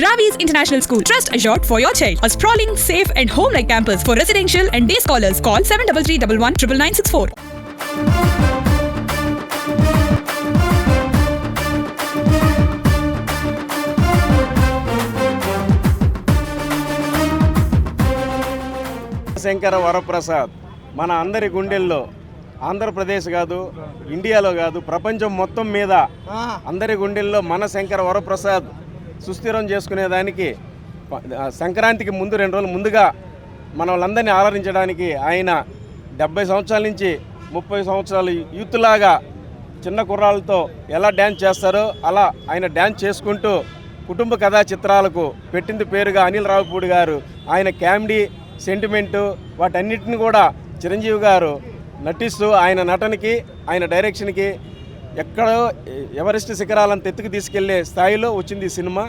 Ravi's International School. Trust assured for your child. A sprawling, safe and home-like campus for residential and day scholars. Call 7331 99964. Shankara Varaprasad మన అందరి గుండెల్లో ఆంధ్రప్రదేశ్ కాదు, ఇండియాలో కాదు, ప్రపంచం మొత్తం మీద అందరి గుండెల్లో మన శంకర వరప్రసాద్ సుస్థిరం చేసుకునేదానికి సంక్రాంతికి ముందు 2 రోజులు ముందుగా మన వాళ్ళందరినీ ఆదరించడానికి ఆయన 70 సంవత్సరాల నుంచి 30 సంవత్సరాలు యూత్లాగా చిన్న కుర్రాళ్ళతో ఎలా డ్యాన్స్ చేస్తారో అలా ఆయన డ్యాన్స్ చేసుకుంటూ కుటుంబ కథా చిత్రాలకు పెట్టింది పేరుగా అనిల్ రావిపూడి గారు. ఆయన కామెడీ, సెంటిమెంటు వాటన్నిటిని కూడా చిరంజీవి గారు నటిస్తూ ఆయన నటనకి, ఆయన డైరెక్షన్కి ఎక్కడో ఎవరెస్ట్ శిఖరాలను ఎత్తుకు తీసుకెళ్లే స్థాయిలో వచ్చింది ఈ సినిమా.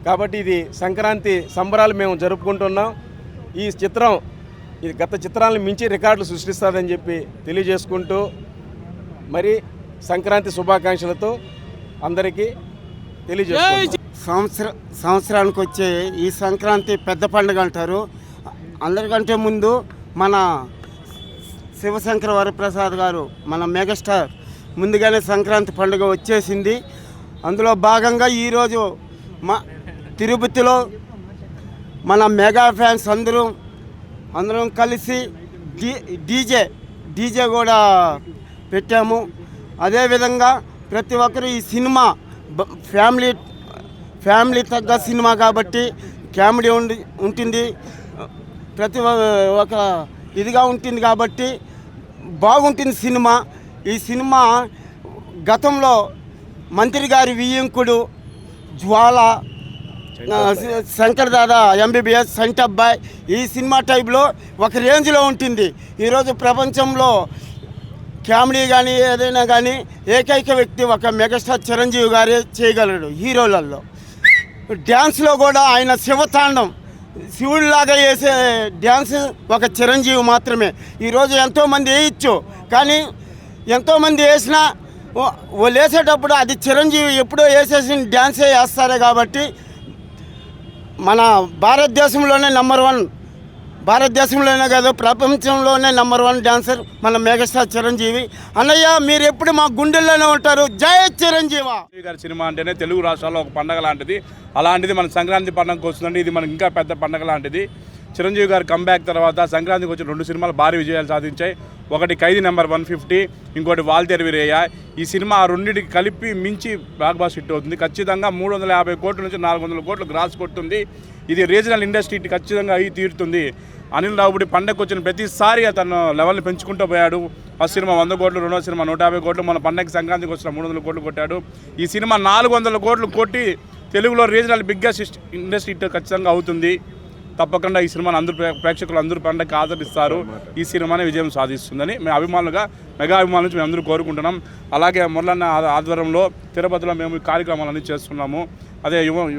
కాబట్టి ఇది సంక్రాంతి సంబరాలు మేము జరుపుకుంటున్నాం. ఈ చిత్రం ఇది గత చిత్రాలను మించి రికార్డులు సృష్టిస్తుందని చెప్పి తెలియజేసుకుంటూ మరి సంక్రాంతి శుభాకాంక్షలతో అందరికీ తెలియజేస్తున్నాం. సంవత్సరానికి వచ్చే ఈ సంక్రాంతి పెద్ద పండుగ అంటారు. అందరికంటే ముందు మన శివశంకర వరప్రసాద్ గారు, మన మెగాస్టార్ ముందుగానే సంక్రాంతి పండుగ వచ్చేసింది. అందులో భాగంగా ఈరోజు మా తిరుపతిలో మన మెగా ఫ్యాన్స్ అందరం కలిసి డీజే కూడా పెట్టాము. అదేవిధంగా ప్రతి ఒక్కరు ఈ సినిమా ఫ్యామిలీ తగ్గ సినిమా కాబట్టి కామెడీ ఉంటుంది, ప్రతి ఒక ఇదిగా ఉంటుంది కాబట్టి బాగుంటుంది సినిమా. ఈ సినిమా గతంలో మంత్రి గారి వియ్యంకుడు, జ్వాల, శంకర్ దాదా ఎంబీబీఎస్, సంటబ్బాయ్ ఈ సినిమా టైప్లో ఒక రేంజ్లో ఉంటుంది. ఈరోజు ప్రపంచంలో కామెడీ కానీ ఏదైనా కానీ ఏకైక వ్యక్తి ఒక మెగాస్టార్ చిరంజీవి గారే చేయగలడు. హీరోలలో డ్యాన్స్లో కూడా ఆయన శివతాండం, శివుడిలాగా వేసే డ్యాన్స్ ఒక చిరంజీవి మాత్రమే. ఈరోజు ఎంతోమంది వేయచ్చు, కానీ ఎంతోమంది వేసినా వాళ్ళు వేసేటప్పుడు అది చిరంజీవి ఎప్పుడో వేసేసిన డ్యాన్సే వేస్తారే. కాబట్టి మన భారతదేశంలోనే భారతదేశంలోనే కాదు ప్రపంచంలోనే #1 డాన్సర్ మన మెగాస్టార్ చిరంజీవి. అన్నయ్య మీరు ఎప్పుడు మా గుండెల్లోనే ఉంటారు. జై చిరంజీవి గారి సినిమా అంటేనే తెలుగు రాష్ట్రాల్లో ఒక పండగ లాంటిది. అలాంటిది మన సంక్రాంతి పండుగకు వస్తుందండి. ఇది మనకి ఇంకా పెద్ద పండగ లాంటిది. చిరంజీవి గారు కంబ్యాక్ తర్వాత సంక్రాంతికి వచ్చిన 2 సినిమాలు భారీ విజయాలు సాధించాయి. ఒకటి ఖైదీ నెంబర్ 150, ఇంకోటి వాల్తేరు వీరయ్య. ఈ సినిమా ఆ రెండింటికి కలిపి మించి బ్లాక్ బాస్ హిట్ అవుతుంది. ఖచ్చితంగా 350 కోట్ల నుంచి 400 కోట్లు గ్రాస్ కొడుతుంది. ఇది రీజనల్ ఇండస్ట్రీ ఖచ్చితంగా అయి తీరుతుంది. అనిల్ రావిపూడి పండగకు వచ్చిన ప్రతిసారి తను లెవెల్ని పెంచుకుంటూ పోయాడు. ఫస్ట్ సినిమా 100 కోట్లు, రెండో సినిమా 150 కోట్లు, మన పండగకి సంక్రాంతికి వచ్చిన 300 కోట్లు కొట్టాడు. ఈ సినిమా 400 కోట్లు కొట్టి తెలుగులో రీజనల్ బిగ్గెస్ట్ ఇండస్ట్రీ హిట్ ఖచ్చితంగా అవుతుంది. తప్పకుండా ఈ సినిమాని ప్రేక్షకులు అందరూ పండగకి ఆదరిస్తారు. ఈ సినిమానే విజయం సాధిస్తుందని మేము మెగా అభిమానుల నుంచి మేము అందరూ కోరుకుంటున్నాం. అలాగే మురళన్న ఆధ్వర్యంలో తిరుపతిలో మేము ఈ కార్యక్రమాలన్నీ చేస్తున్నాము. అదే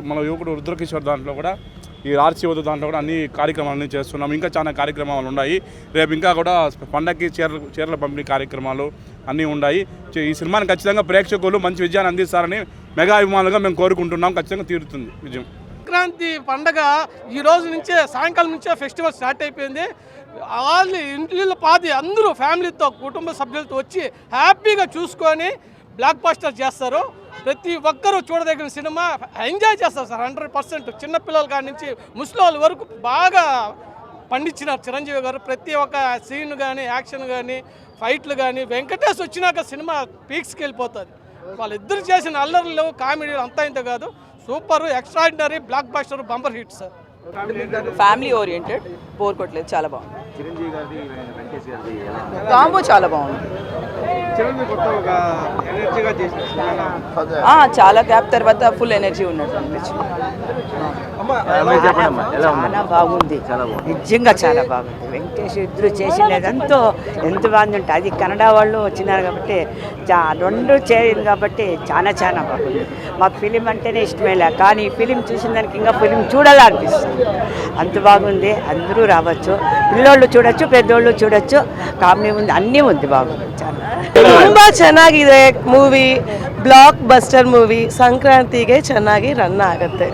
మన యువకుడు రుద్రకిషోర్ దాంట్లో కూడా, ఈ ఆర్సీ వద్ద దాంట్లో కూడా అన్ని కార్యక్రమాలన్నీ చేస్తున్నాం. ఇంకా చాలా కార్యక్రమాలు ఉన్నాయి. రేపు ఇంకా కూడా పండగకి చీరల పంపిణీ కార్యక్రమాలు అన్నీ ఉన్నాయి. ఈ సినిమాని ఖచ్చితంగా ప్రేక్షకులు మంచి విజయాన్ని అందిస్తారని మెగా అభిమానులుగా మేము కోరుకుంటున్నాం. ఖచ్చితంగా తీరుతుంది విజయం. సంక్రాంతి పండగ ఈ రోజు నుంచే, సాయంకాలం నుంచే ఫెస్టివల్ స్టార్ట్ అయిపోయింది. వాళ్ళు ఇంట్లో పాది అందరూ ఫ్యామిలీతో, కుటుంబ సభ్యులతో వచ్చి హ్యాపీగా చూసుకొని బ్లాక్ బస్టర్ చేస్తారు. ప్రతి ఒక్కరూ చూడదగిన సినిమా, ఎంజాయ్ చేస్తారు సార్ 100%. చిన్నపిల్లల కాడి నుంచి ముసలి వరకు బాగా పండించినారు చిరంజీవి గారు. ప్రతి ఒక్క సీన్ కానీ, యాక్షన్ కానీ, ఫైట్లు కానీ, వెంకటేష్ వచ్చినాక సినిమా పీక్స్కి వెళ్ళిపోతుంది. వాళ్ళిద్దరు చేసిన అల్లర్లు, కామెడీలు అంతా ఇంత కాదు, super, extraordinary, block buster, bumper hit sir. Family oriented, bore కొట్టలేదు, చాలా బాగుంది. కాంబో చాలా బాగుంది. చాలా గ్యాప్ తర్వాత ఫుల్ ఎనర్జీ ఉన్నట్టు అనిపించింది. చాలా బాగుంది, నిజంగా చాలా బాగుంది. వెంకటేష్ ఇద్దరు చేసినదంతా ఎంత బాగుంది ఉంటుంది. అది కన్నడ వాళ్ళు వచ్చినారు కాబట్టి 2 చేరింది కాబట్టి చాలా బాగుంది. మాకు ఫిలిం అంటేనే ఇష్టమేలే, కానీ ఈ ఫిలిం చూసిన దానికి ఇంకా ఫిలిం చూడాలనిపిస్తుంది. అంత బాగుంది. అందరూ రావచ్చు, పిల్లోళ్ళు చూడొచ్చు, పెద్దోళ్ళు చూడొచ్చు. ಕಾಮಿಡಿ ఉంది, అన్నీ ఉంది, బాగుంది. ತುಂಬ ಚೆನ್ನಾಗಿದೆ ಮೂವಿ, ಬ್ಲಾಕ್ ಬಸ್ಟರ್ ಮೂವಿ. ಸಂಕ್ರಾಂತಿಗೆ ಚೆನ್ನಾಗಿ ರನ್ ಆಗುತ್ತೆ.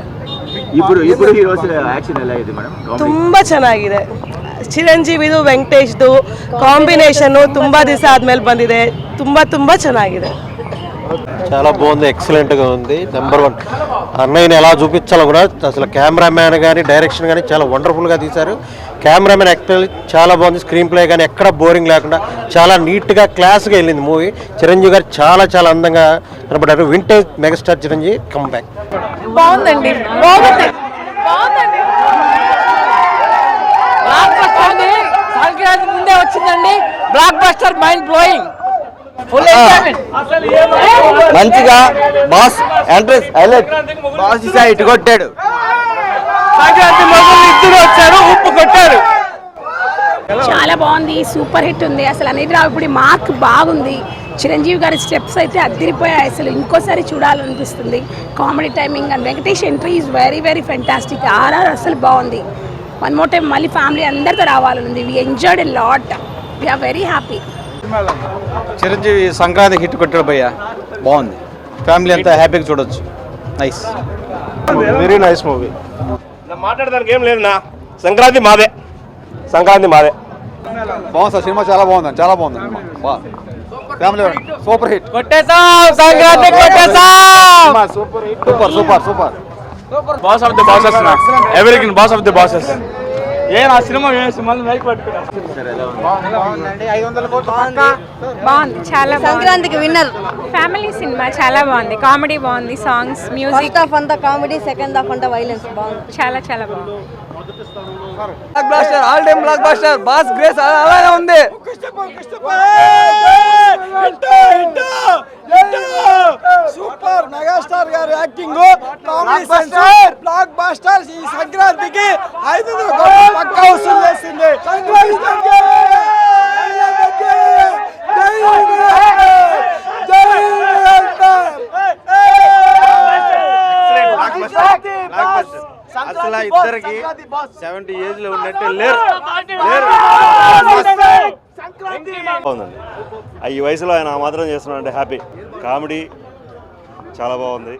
ఇప్పుడు హీరోస్ యాక్షన్ ఎలా ಇದೆ ಮೇಡಮ್? ತುಂಬ ಚೆನ್ನಾಗಿದೆ. ಚಿರಂಜೀವಿದು ವೆಂಕಟೇಶ್ದು ಕಾಂಬಿನೇಷನ್ನು ತುಂಬ ದಿವಸ ಆದಮೇಲೆ ಬಂದಿದೆ. ತುಂಬ ಚೆನ್ನಾಗಿದೆ. చాలా బాగుంది, ఎక్సలెంట్గా ఉంది. నెంబర్ 1 అన్నయ్యని ఎలా చూపించాలో కూడా అసలు కెమెరామ్యాన్ కానీ డైరెక్షన్ కానీ చాలా వండర్ఫుల్గా తీశారు. కెమెరామ్యాన్ యాక్టర్ చాలా బాగుంది. స్క్రీన్ ప్లే కానీ ఎక్కడ బోరింగ్ లేకుండా చాలా నీట్గా క్లాస్గా వెళ్ళింది మూవీ. చిరంజీవి గారు చాలా అందంగా కనబడ్డారు. Vintage megastar Chiranjeevi comeback. బాగుందండి. సంక్రాంతి ముందే వచ్చిందండి. Blockbuster, mind blowing. మంచిగా బాస్ ఎంట్రెన్స్ హైలైట్. బాస్ ఇటు కొట్టాడు. సంక్రాంతి మొదలు ఇద్దరు వచ్చారు, ఉప్పు కొట్టారు. చాలా బాగుంది, సూపర్ హిట్ ఉంది. అసలు అనేది రావుడి మార్క్ బాగుంది. చిరంజీవి గారి స్టెప్స్ అయితే అదిరిపోయాయి. అసలు ఇంకోసారి చూడాలనిపిస్తుంది. Comedy timing and Venkatesh entry is very fantastic. RR అసలు బాగుంది. వన్ మోర్ టైం మళ్ళీ ఫ్యామిలీ అందరితో రావాలనుంది. We enjoyed a lot. We are very happy. Chiranjeevi Sankranti hit కొట్టాడు భయ్య, బాగుంది. ఫ్యామిలీ అంతా హ్యాపీగా చూడొచ్చు. Nice, very nice movie. మాట్లాడడానికి ఏం లేదునా, సంక్రాంతి మాదే. బాగుంది సార్, సినిమా చాలా బాగుంది సినిమా. Family super hit. కొట్టేసాం సంక్రాంతి, కొట్టేసాం. Super. Boss of the bosses నా, ఎవరికి బాస్ ఆఫ్ ది బాసెస్. ఆ సినిమా మళ్ళీ మైక్ పట్టుకున్నా. బాగుంది, చాలా సంక్రాంతికి విన్నర్. ఫ్యామిలీ సినిమా చాలా బాగుంది. కామెడీ బాగుంది, సాంగ్స్, మ్యూజిక్ హాఫ్ అంతా కామెడీ, సెకండ్ హాఫ్ అంతా వైలెన్స్. బాగుంది, చాలా బాగుంది. Block buster, all time block buster. Boss grace అలానే ఉంది. సూపర్ మెగాస్టార్ గారి యాక్టింగ్, బ్లాక్ బస్టర్. ఈ సంక్రాంతికి 500 కోట్లు పక్కా వసూలు చేసింది. అసలు ఇద్దరికి 70 ఏజ్ లో ఉన్నట్టే లేరు. బాగుందండి, ఈ వయసులో ఆయన మాత్రం చేస్తున్నాడు. హ్యాపీ. కామెడీ చాలా బాగుంది.